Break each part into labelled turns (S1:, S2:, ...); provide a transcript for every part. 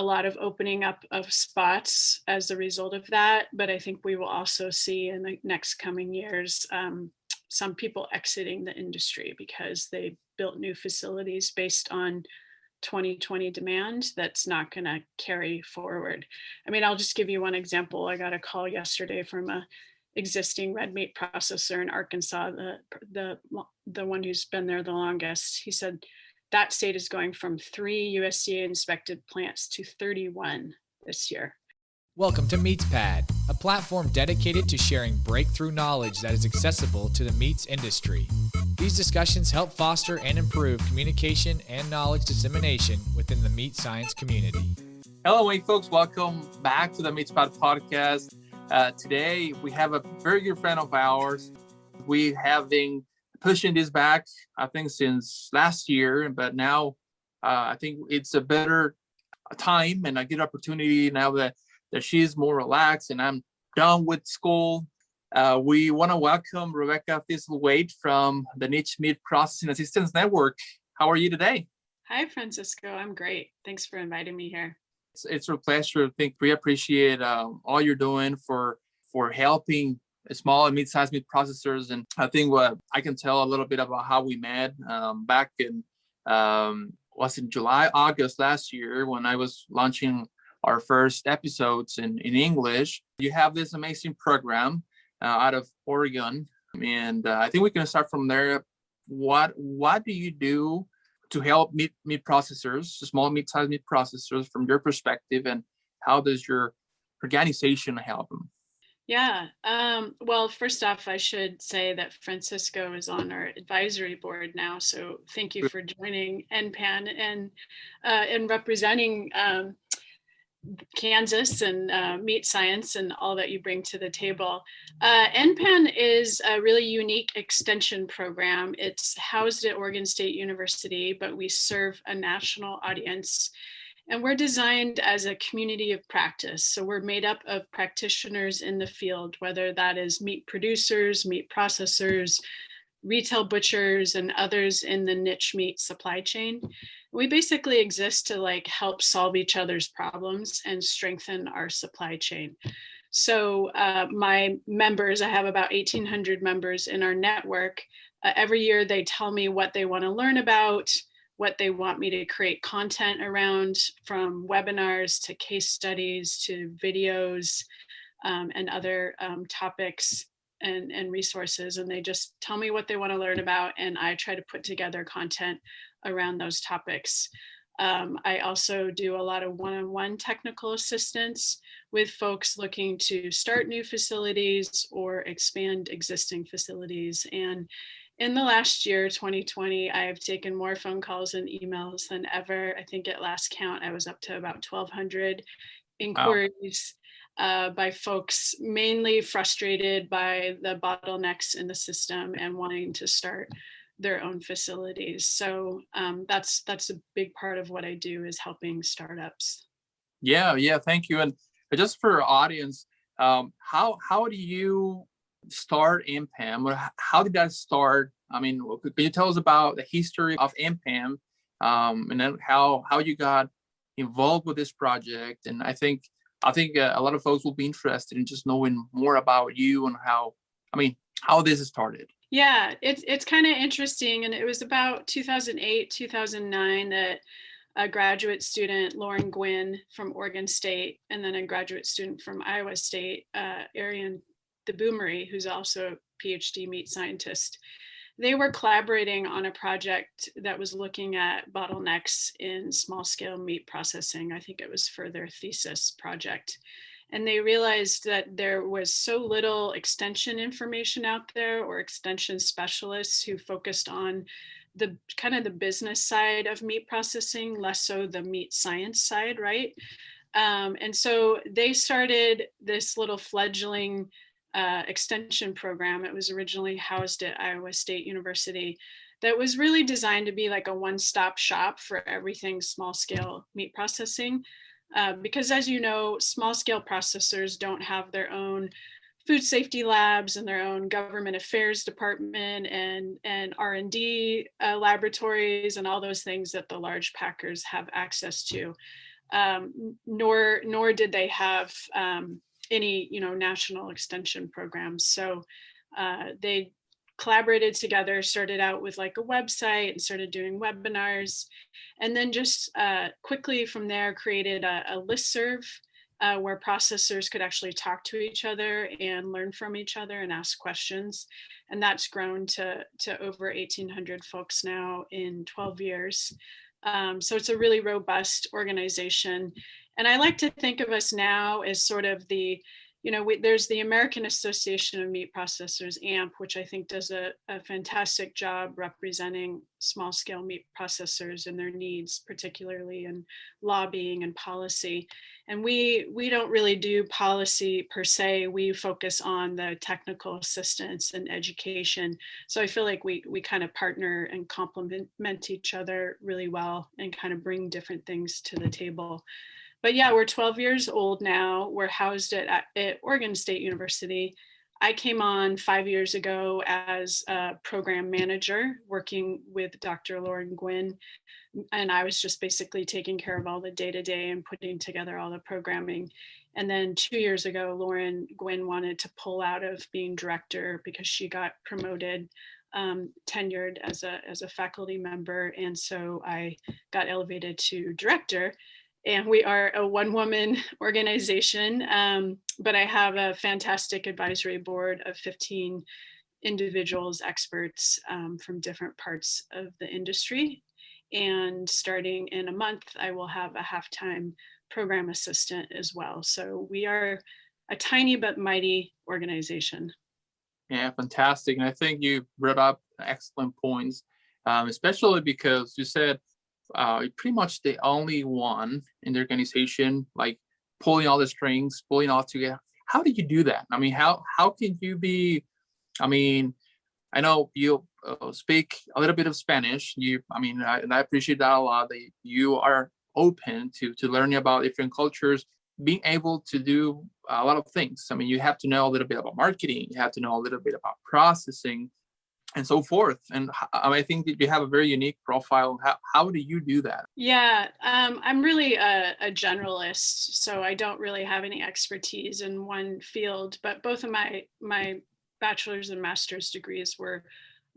S1: a lot of opening up of spots as a result of that. But I think we will also see in the next coming years some people exiting the industry because they built new facilities based on 2020 demand that's not going to carry forward. I mean, I'll just give you one example. I got a call yesterday from a existing red meat processor in Arkansas, the one who's been there the longest. He said that state is going from 3 USDA inspected plants to 31 this year.
S2: Welcome to MeatsPad, a platform dedicated to sharing breakthrough knowledge that is accessible to the meats industry. These discussions help foster and improve communication and knowledge dissemination within the meat science community.
S3: Hello, folks. Welcome back to the MeatsPad podcast. Today, we have a very good friend of ours. We have been pushing this back, I think, since last year, but now I think it's a better time and a good opportunity now that she's more relaxed and I'm done with school. We want to welcome Rebecca Thistlethwaite from the Niche Meat Processing Assistance Network. How are you today?
S1: Hi, Francisco. I'm great. Thanks for inviting me here.
S3: It's a pleasure. We appreciate all you're doing for helping small and mid-sized meat processors. And I think what I can tell a little bit about how we met back in was in July, August last year when I was launching our first episodes in English. You have this amazing program out of Oregon, and I think we can start from there. What do you do to help meat processors, small mid-sized meat processors, from your perspective, and how does your organization help them?
S1: Yeah. Well, first off, I should say that Francisco is on our advisory board now. So thank you for joining NMPAN and representing Kansas and meat science and all that you bring to the table. NMPAN is a really unique extension program. It's housed at Oregon State University, but we serve a national audience. And we're designed as a community of practice. So we're made up of practitioners in the field, whether that is meat producers, meat processors, retail butchers, and others in the niche meat supply chain. We basically exist to help solve each other's problems and strengthen our supply chain. So my members, I have about 1,800 members in our network. Every year they tell me what they want to learn about, what they want me to create content around, from webinars to case studies to videos and other topics and resources. And they just tell me what they want to learn about, and I try to put together content around those topics. I also do a lot of one-on-one technical assistance with folks looking to start new facilities or expand existing facilities. And in the last year, 2020, I have taken more phone calls and emails than ever. I think at last count, I was up to about 1,200 inquiries by folks mainly frustrated by the bottlenecks in the system and wanting to start their own facilities. So that's a big part of what I do, is helping startups.
S3: Yeah, thank you. And just for our audience, how do you start NMPAN? How did that start? I mean, can you tell us about the history of NMPAN and then how you got involved with this project? And I think a lot of folks will be interested in just knowing more about you and how this started.
S1: Yeah, it's kind of interesting. And it was about 2008, 2009 that a graduate student, Lauren Gwynn from Oregon State, and then a graduate student from Iowa State, Arian DeBoomery, who's also a PhD meat scientist, they were collaborating on a project that was looking at bottlenecks in small scale meat processing. I think it was for their thesis project. And they realized that there was so little extension information out there, or extension specialists who focused on the kind of the business side of meat processing, less so the meat science side, right? And so they started this little fledgling extension program. It was originally housed at Iowa State University that was really designed to be like a one-stop shop for everything small scale meat processing. Because as you know, small scale processors don't have their own food safety labs and their own government affairs department and R&D laboratories and all those things that the large packers have access to. nor did they have any, national extension programs. So they collaborated together, started out with like a website and started doing webinars, and then just quickly from there created a listserv where processors could actually talk to each other and learn from each other and ask questions. And that's grown to over 1,800 folks now in 12 years. So it's a really robust organization. And I like to think of us now as sort of there's the American Association of Meat Processors, AMP, which I think does a fantastic job representing small scale meat processors and their needs, particularly in lobbying and policy. And we don't really do policy per se. We focus on the technical assistance and education. So I feel like we kind of partner and complement each other really well and kind of bring different things to the table. But yeah, we're 12 years old now. We're housed at Oregon State University. I came on 5 years ago as a program manager working with Dr. Lauren Gwynn. And I was just basically taking care of all the day-to-day and putting together all the programming. And then 2 years ago, Lauren Gwynn wanted to pull out of being director because she got promoted, tenured as a faculty member. And so I got elevated to director. And we are a one-woman organization, but I have a fantastic advisory board of 15 individuals, experts from different parts of the industry. And starting in a month, I will have a half-time program assistant as well. So we are a tiny but mighty organization.
S3: Yeah, fantastic. And I think you brought up excellent points, especially because you said pretty much the only one in the organization, like pulling all the strings, pulling all together. How do you do that? I mean, how can you be? I mean, I know you speak a little bit of Spanish. I appreciate that a lot. That you are open to learning about different cultures, being able to do a lot of things. I mean, you have to know a little bit about marketing. You have to know a little bit about processing, and so forth. And I think that you have a very unique profile. How do you do that?
S1: Yeah, I'm really a generalist, so I don't really have any expertise in one field, but both of my bachelor's and master's degrees were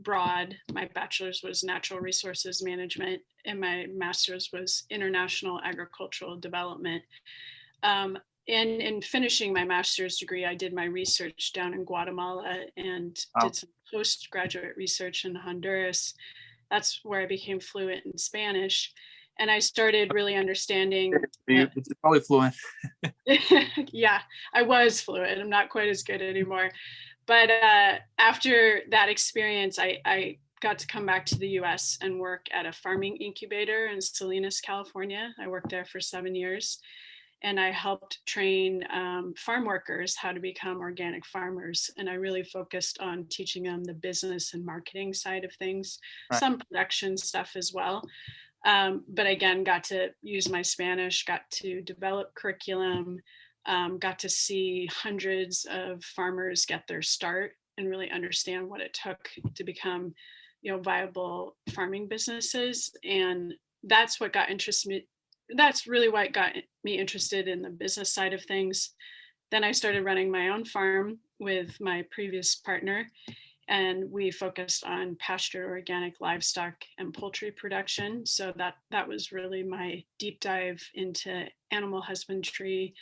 S1: broad. My bachelor's was natural resources management, and my master's was international agricultural development. And in finishing my master's degree, I did my research down in Guatemala and did some postgraduate research in Honduras. That's where I became fluent in Spanish. And I started really understanding.
S3: It's probably fluent.
S1: Yeah, I was fluent. I'm not quite as good anymore. But after that experience, I got to come back to the US and work at a farming incubator in Salinas, California. I worked there for 7 years. And I helped train farm workers how to become organic farmers. And I really focused on teaching them the business and marketing side of things, right. Some production stuff as well. But again, got to use my Spanish, got to develop curriculum, got to see hundreds of farmers get their start and really understand what it took to become, viable farming businesses. And that's what got me. That's really what got me interested in the business side of things. Then I started running my own farm with my previous partner, and we focused on pasture, organic livestock, and poultry production. So that was really my deep dive into animal husbandry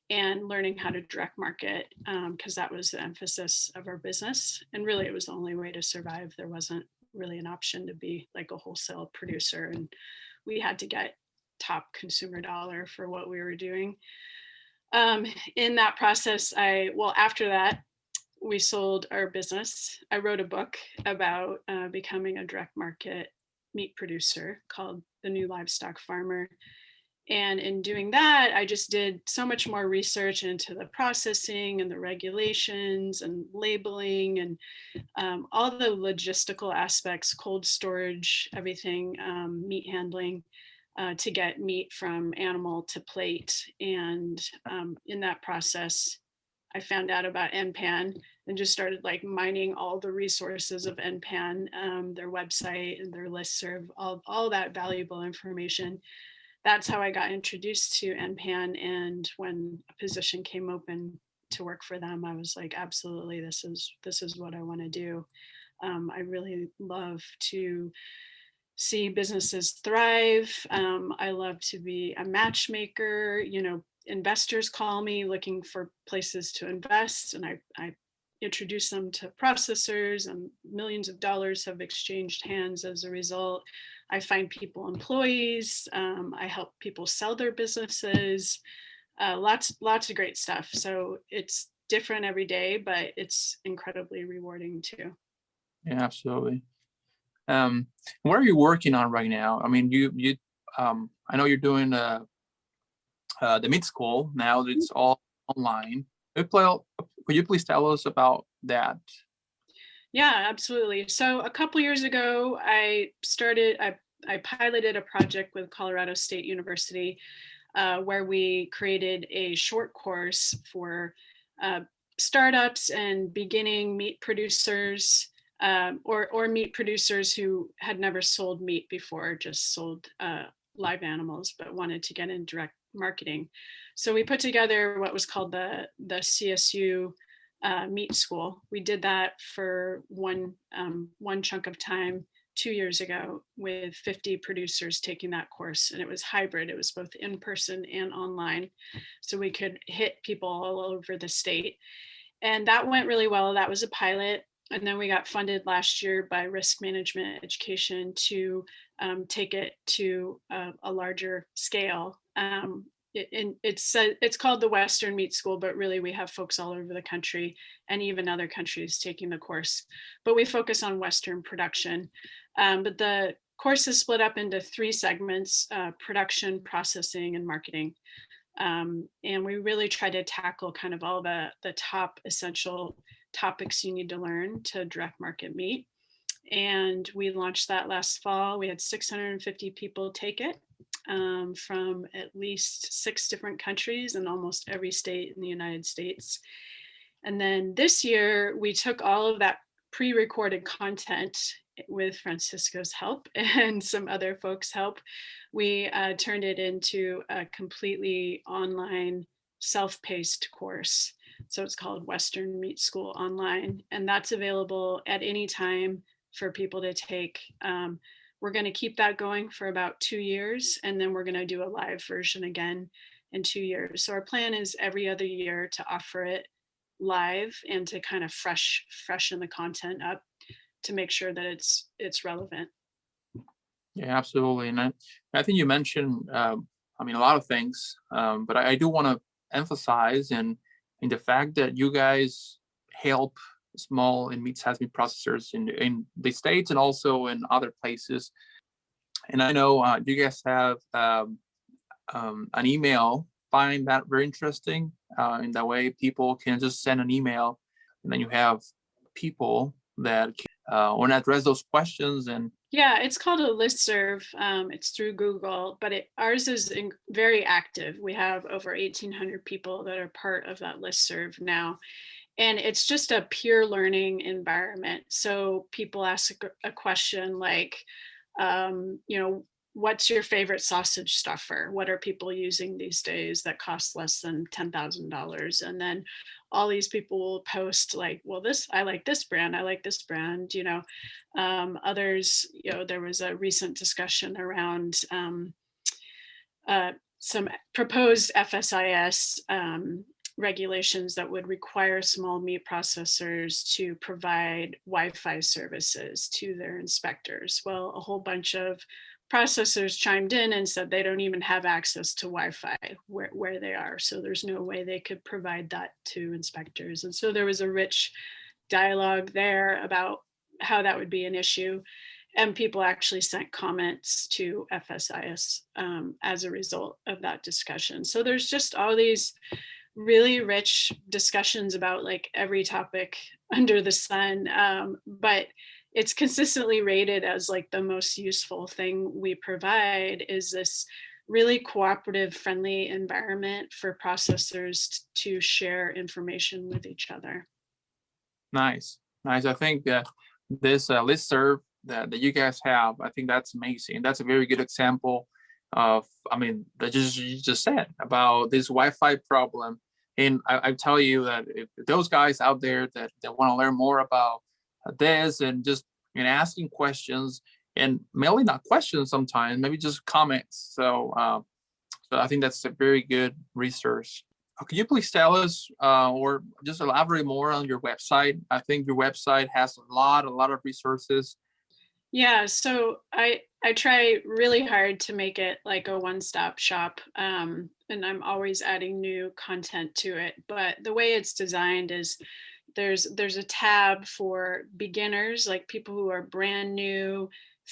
S1: and learning how to direct market, because that was the emphasis of our business. And really, it was the only way to survive. There wasn't really an option to be like a wholesale producer, and we had to get top consumer dollar for what we were doing. In that process, after that, we sold our business. I wrote a book about becoming a direct market meat producer called The New Livestock Farmer. And in doing that, I just did so much more research into the processing and the regulations and labeling and all the logistical aspects, cold storage, everything, meat handling. To get meat from animal to plate. And in that process, I found out about NMPAN and just started like mining all the resources of NMPAN, their website and their listserv, all that valuable information. that's how I got introduced to NPAN. And when a position came open to work for them, I was like, absolutely, this is what I want to do. I really love to see businesses thrive. I love to be a matchmaker. Investors call me looking for places to invest, and I introduce them to processors, and millions of dollars have exchanged hands as a result. I find people employees. I help people sell their businesses. Lots of great stuff. So it's different every day, but it's incredibly rewarding too.
S3: Yeah, absolutely. What are you working on right now? I mean, I know you're doing the meat school now. It's all online. Could you please tell us about that?
S1: Yeah, absolutely. So a couple years ago, I piloted a project with Colorado State University where we created a short course for uh, startups and beginning meat producers, or meat producers who had never sold meat before, just sold live animals, but wanted to get in direct marketing. So we put together what was called the CSU meat school. We did that for one chunk of time 2 years ago with 50 producers taking that course, and it was hybrid. It was both in person and online, so we could hit people all over the state, and that went really well. That was a pilot, and then we got funded last year by Risk Management Education to take it to a larger scale. It's called the Western Meat School, but really we have folks all over the country and even other countries taking the course. But we focus on Western production. But the course is split up into 3 segments: production, processing, and marketing. And we really try to tackle kind of all the top essential topics you need to learn to direct market meat. And we launched that last fall. We had 650 people take it from at least 6 different countries and almost every state in the United States. And then this year, we took all of that pre-recorded content with Francisco's help and some other folks' help. We turned it into a completely online, self-paced course. So it's called Western Meat School Online, and that's available at any time for people to take. We're going to keep that going for about 2 years, and then we're going to do a live version again in 2 years. So our plan is every other year to offer it live and to kind of freshen the content up to make sure that it's relevant.
S3: Yeah, absolutely. And I think you mentioned, a lot of things, but I do want to emphasize in the fact that you guys help small and mid-sized meat processors in the States and also in other places. And I know you guys have an email. Find that very interesting. In that way, people can just send an email, and then you have people that want to address those questions. And
S1: yeah, it's called a listserv. It's through Google, but ours is very active. We have over 1,800 people that are part of that listserv now. And it's just a pure learning environment. So people ask a question like, what's your favorite sausage stuffer? What are people using these days that costs less than $10,000? And then all these people will post like, well, I like this brand. I like this brand. Others, there was a recent discussion around some proposed FSIS regulations that would require small meat processors to provide Wi-Fi services to their inspectors. Well, a whole bunch of processors chimed in and said they don't even have access to Wi-Fi where they are. So there's no way they could provide that to inspectors. And so there was a rich dialogue there about how that would be an issue. And people actually sent comments to FSIS as a result of that discussion. So there's just all these really rich discussions about like every topic under the sun, but it's consistently rated as like the most useful thing we provide is this really cooperative, friendly environment for processors to share information with each other.
S3: Nice. I think that this listserv that you guys have, I think that's amazing. That's a very good example of, I mean, that you just said about this Wi-Fi problem. And I tell you that if those guys out there that want to learn more about this and just asking questions and mainly not questions sometimes, maybe just comments. So I think that's a very good resource. Could you please tell us or just elaborate more on your website? I think your website has a lot of resources.
S1: Yeah, so I try really hard to make it like a one-stop shop, and I'm always adding new content to it. But the way it's designed is there's a tab for beginners, like people who are brand new,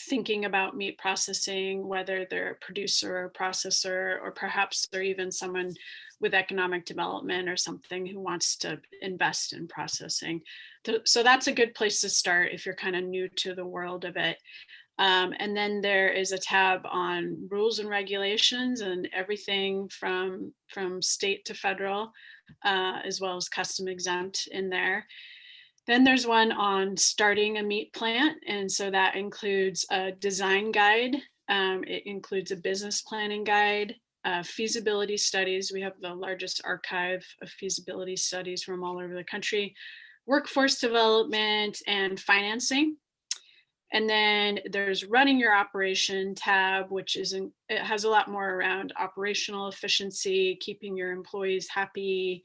S1: thinking about meat processing, whether they're a producer or processor, or perhaps they're even someone with economic development or something who wants to invest in processing. So that's a good place to start if you're kind of new to the world of it. And then there is a tab on rules and regulations and everything from state to federal, as well as custom exempt in there. Then there's one on starting a meat plant. And so that includes a design guide. It includes a business planning guide, feasibility studies. We have the largest archive of feasibility studies from all over the country, workforce development, and financing. And then there's running your operation tab, which it has a lot more around operational efficiency, keeping your employees happy,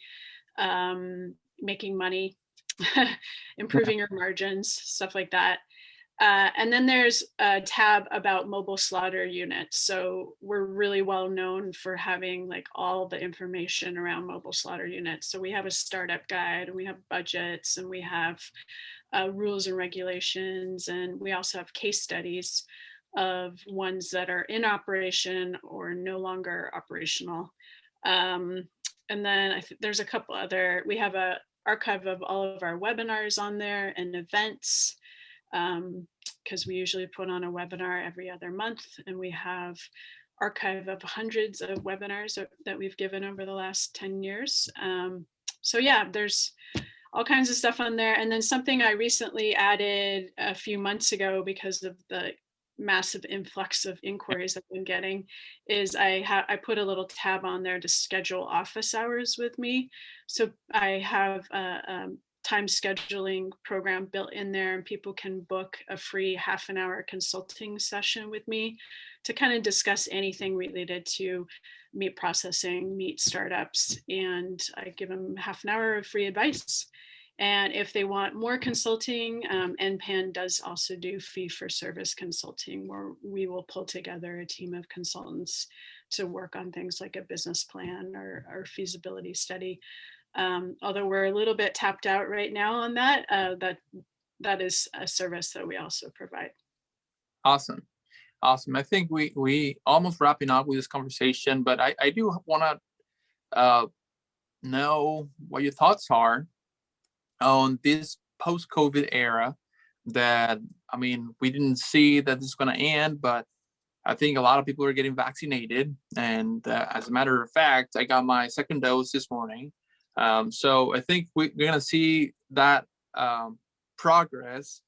S1: making money, improving your margins, stuff like that. And then there's a tab about mobile slaughter units. So we're really well known for having like all the information around mobile slaughter units. So we have a startup guide, and we have budgets, and we have rules and regulations, and we also have case studies of ones that are in operation or no longer operational. And then there's a couple other, we have a archive of all of our webinars on there and events, because we usually put on a webinar every other month, and we have archive of hundreds of webinars that we've given over the last 10 years. So yeah, there's all kinds of stuff on there. And then something I recently added a few months ago because of the massive influx of inquiries I've been getting is I put a little tab on there to schedule office hours with me. So I have a time scheduling program built in there, and people can book a free half-an-hour consulting session with me to kind of discuss anything related to meat processing, meat startups, and I give them half an hour of free advice. And if they want more consulting, NPAN does also do fee-for-service consulting, where we will pull together a team of consultants to work on things like a business plan or feasibility study. Although we're a little bit tapped out right now on that, that is a service that we also provide.
S3: Awesome. I think we almost wrapping up with this conversation, but I do want to know what your thoughts are on this post-COVID era. That, I mean, we didn't see that this is going to end, but I think a lot of people are getting vaccinated. And as a matter of fact, I got my second dose this morning. So I think we're going to see that progress.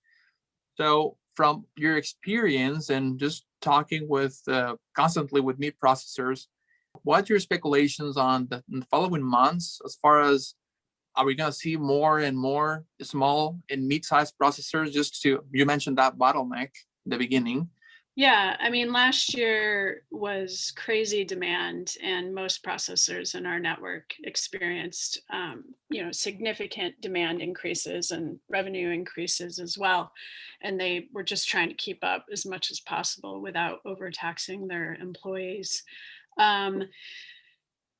S3: So from your experience and just talking with constantly with meat processors, what are your speculations on the following months as far as, are we going to see more and more small and mid-sized processors? You mentioned that bottleneck in the beginning.
S1: Yeah, I mean, last year was crazy demand, and most processors in our network experienced, significant demand increases and revenue increases as well. And they were just trying to keep up as much as possible without overtaxing their employees.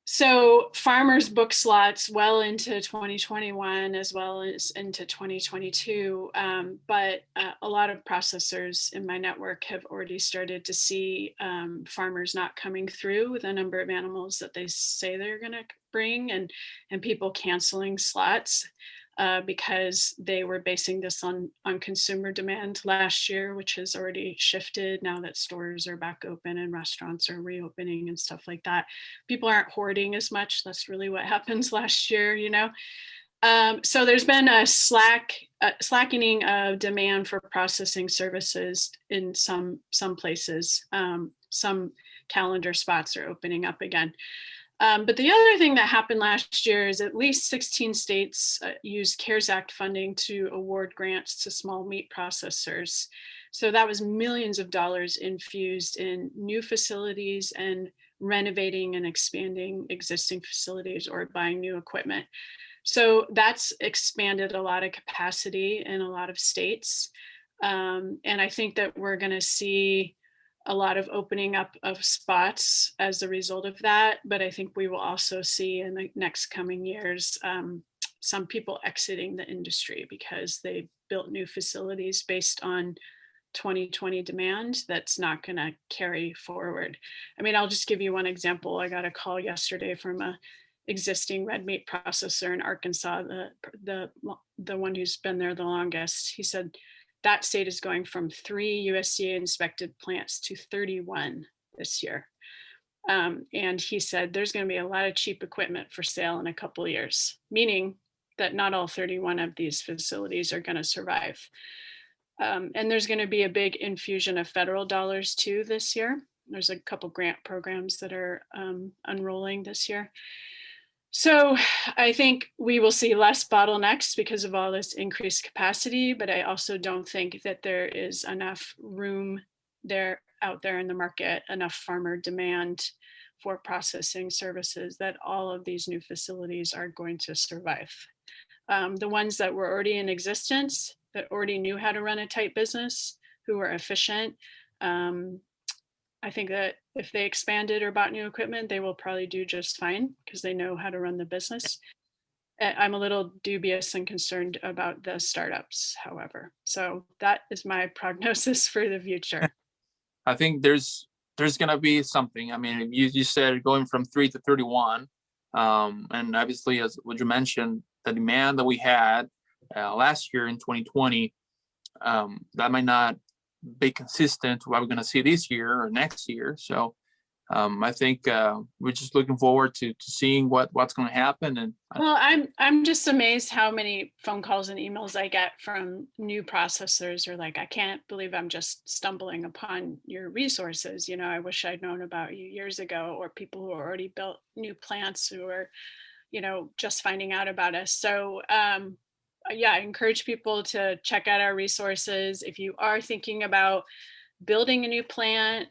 S1: So farmers book slots well into 2021 as well as into 2022. But a lot of processors in my network have already started to see farmers not coming through with a number of animals that they say they're going to bring, and people canceling slots because they were basing this on consumer demand last year, which has already shifted now that stores are back open and restaurants are reopening and stuff like that. People aren't hoarding as much. That's really what happens last year, So there's been a slackening of demand for processing services in some places. Some calendar spots are opening up again. But the other thing that happened last year is at least 16 states used CARES Act funding to award grants to small meat processors. So that was millions of dollars infused in new facilities and renovating and expanding existing facilities or buying new equipment. So that's expanded a lot of capacity in a lot of states. And I think that we're going to see a lot of opening up of spots as a result of that. But I think we will also see in the next coming years some people exiting the industry because they built new facilities based on 2020 demand that's not going to carry forward. I mean, I'll just give you one example. I got a call yesterday from a existing red meat processor in Arkansas, the one who's been there the longest. He said that state is going from 3 USDA inspected plants to 31 this year. And he said there's going to be a lot of cheap equipment for sale in a couple of years, meaning that not all 31 of these facilities are going to survive. And there's going to be a big infusion of federal dollars too this year. There's a couple grant programs that are unrolling this year. So I think we will see less bottlenecks because of all this increased capacity, but I also don't think that there is enough room out there in the market, enough farmer demand for processing services that all of these new facilities are going to survive. The ones that were already in existence, that already knew how to run a tight business, who were efficient, I think that if they expanded or bought new equipment, they will probably do just fine because they know how to run the business. I'm a little dubious and concerned about the startups, however. So that is my prognosis for the future.
S3: I think there's going to be something. I mean, you said going from 3 to 31. And obviously, as what you mentioned, the demand that we had last year in 2020, that might not be consistent to what we're going to see this year or next year. So I think we're just looking forward to seeing what's going to happen. And
S1: well, I'm just amazed how many phone calls and emails I get from new processors who are like, I can't believe I'm just stumbling upon your resources. You know, I wish I'd known about you years ago, or people who already built new plants who are, you know, just finding out about us. So yeah, I encourage people to check out our resources. If you are thinking about building a new plant,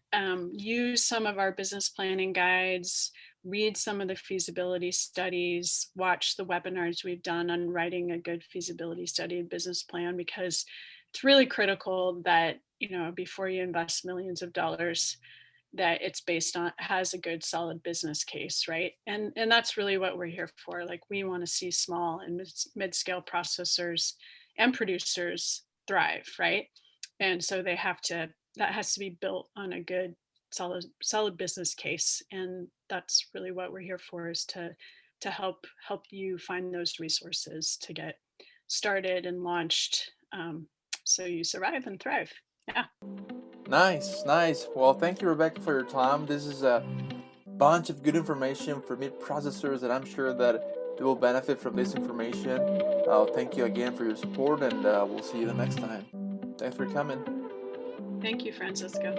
S1: use some of our business planning guides, read some of the feasibility studies, watch the webinars we've done on writing a good feasibility study and business plan, because it's really critical that, you know, before you invest millions of dollars, that it's based on, has a good solid business case, right? And that's really what we're here for. Like, we want to see small and mid-scale processors and producers thrive, right? And so they have to, that has to be built on a good solid business case. And that's really what we're here for, is to help you find those resources to get started and launched, so you survive and thrive. Yeah.
S4: Nice. Well, thank you, Rebecca, for your time. This is a bunch of good information for meat processors, and I'm sure that they will benefit from this information. Thank you again for your support, and we'll see you the next time. Thanks for coming.
S1: Thank you, Francisco.